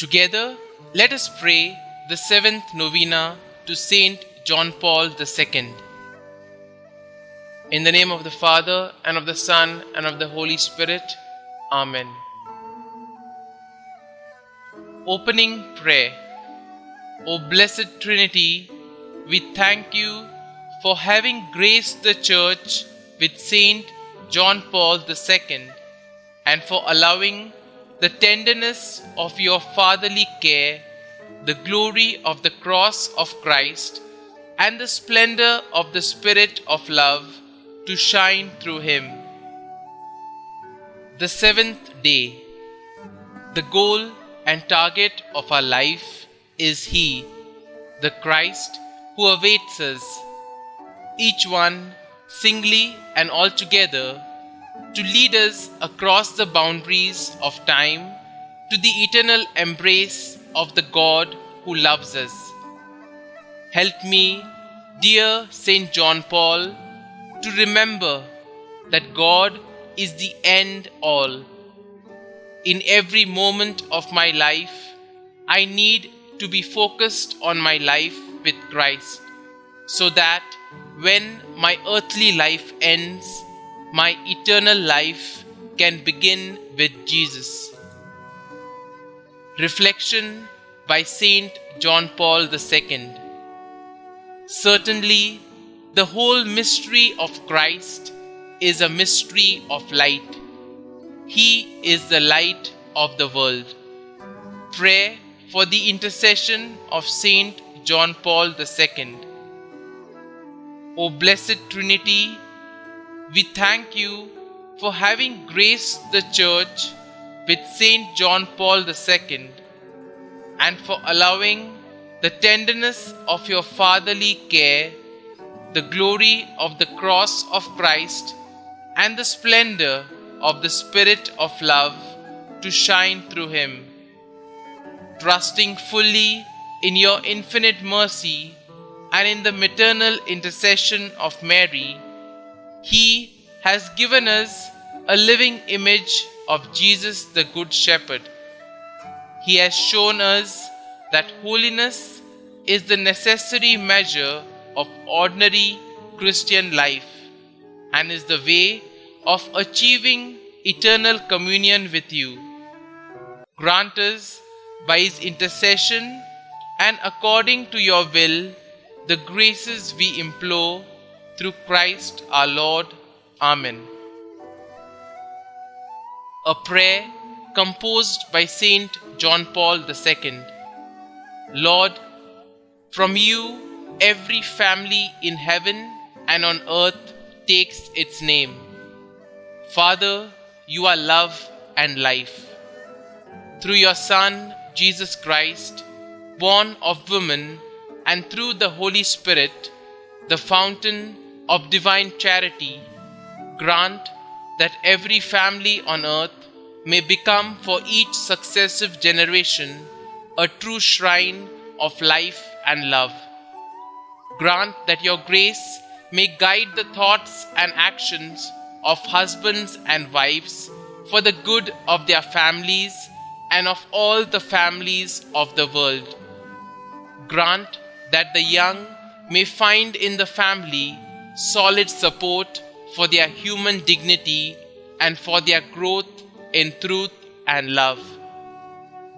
Together, let us pray the seventh novena to Saint John Paul II. In the name of the Father, and of the Son, and of the Holy Spirit. Amen. Opening prayer. O Blessed Trinity, we thank you for having graced the Church with Saint John Paul II and for allowing the tenderness of your fatherly care, the glory of the cross of Christ, and the splendor of the Spirit of love to shine through him. The seventh day. The goal and target of our life is He, the Christ who awaits us, each one singly and altogether, to lead us across the boundaries of time to the eternal embrace of the God who loves us. Help me, dear Saint John Paul, to remember that God is the end all. In every moment of my life, I need to be focused on my life with Christ, so that when my earthly life ends, my eternal life can begin with Jesus. Reflection by Saint John Paul II. Certainly, the whole mystery of Christ is a mystery of light. He is the light of the world. Prayer for the intercession of Saint John Paul II. O Blessed Trinity, we thank you for having graced the Church with Saint John Paul II and for allowing the tenderness of your fatherly care, the glory of the cross of Christ, and the splendor of the Spirit of love to shine through him. Trusting fully in your infinite mercy and in the maternal intercession of Mary, He has given us a living image of Jesus the Good Shepherd. He has shown us that holiness is the necessary measure of ordinary Christian life and is the way of achieving eternal communion with you. Grant us, by His intercession and according to your will, the graces we implore through Christ our Lord. Amen. A prayer composed by Saint John Paul II. Lord, from you every family in heaven and on earth takes its name. Father, you are love and life. Through your Son, Jesus Christ, born of woman, and through the Holy Spirit, the fountain of divine charity, grant that every family on earth may become for each successive generation a true shrine of life and love. Grant that your grace may guide the thoughts and actions of husbands and wives for the good of their families and of all the families of the world. Grant that the young may find in the family solid support for their human dignity and for their growth in truth and love.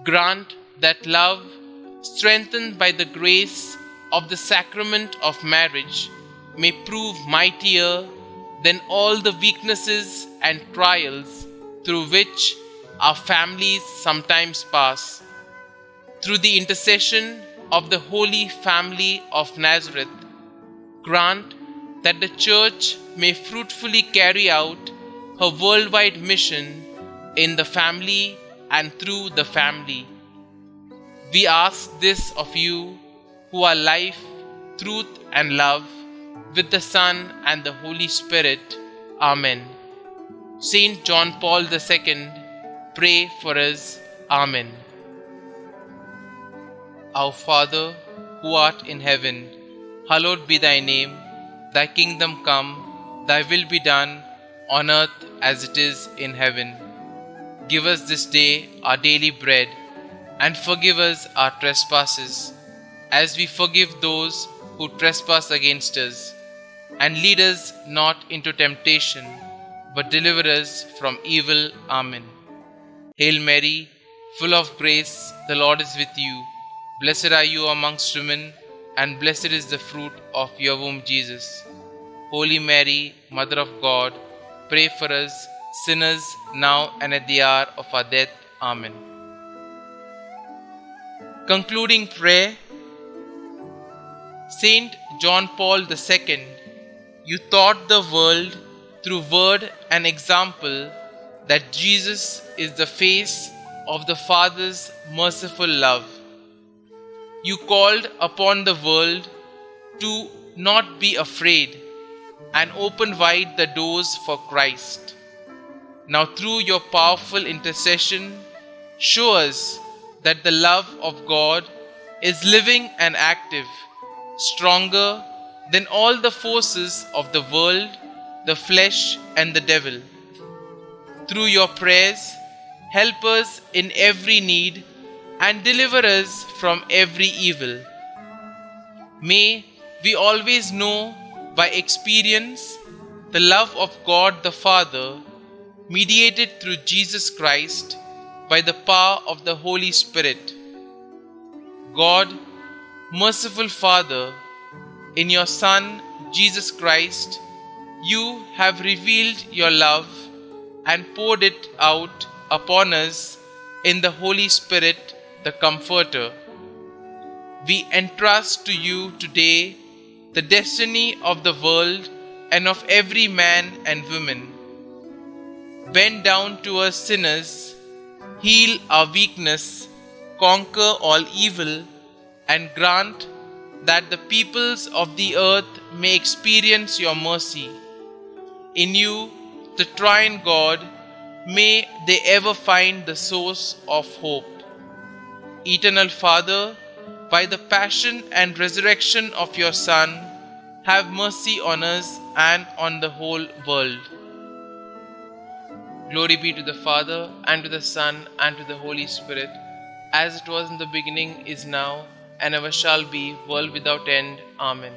Grant that love, strengthened by the grace of the sacrament of marriage, may prove mightier than all the weaknesses and trials through which our families sometimes pass. Through the intercession of the Holy Family of Nazareth, grant that the Church may fruitfully carry out her worldwide mission in the family and through the family. We ask this of you, who are life, truth, and love, with the Son and the Holy Spirit. Amen. Saint John Paul II, pray for us. Amen. Our Father, who art in heaven, hallowed be thy name. Thy kingdom come, thy will be done, on earth as it is in heaven. Give us this day our daily bread, and forgive us our trespasses, as we forgive those who trespass against us. And lead us not into temptation, but deliver us from evil. Amen. Hail Mary, full of grace, the Lord is with you. Blessed are you amongst women, and blessed is the fruit of your womb, Jesus. Holy Mary, Mother of God, pray for us sinners now and at the hour of our death. Amen. Concluding prayer. Saint John Paul II, you taught the world through word and example that Jesus is the face of the Father's merciful love. You called upon the world to not be afraid and open wide the doors for Christ. Now, through your powerful intercession, show us that the love of God is living and active, stronger than all the forces of the world, the flesh, and the devil. Through your prayers, help us in every need and deliver us from every evil. May we always know by experience the love of God the Father, mediated through Jesus Christ by the power of the Holy Spirit. God, merciful Father, in your Son, Jesus Christ, you have revealed your love and poured it out upon us in the Holy Spirit, the Comforter. We entrust to you today the destiny of the world and of every man and woman. Bend down to us sinners, heal our weakness, conquer all evil, and grant that the peoples of the earth may experience your mercy. In you, the Triune God, may they ever find the source of hope. Eternal Father, by the passion and resurrection of your Son, have mercy on us and on the whole world. Glory be to the Father, and to the Son, and to the Holy Spirit, as it was in the beginning, is now, and ever shall be, world without end. Amen.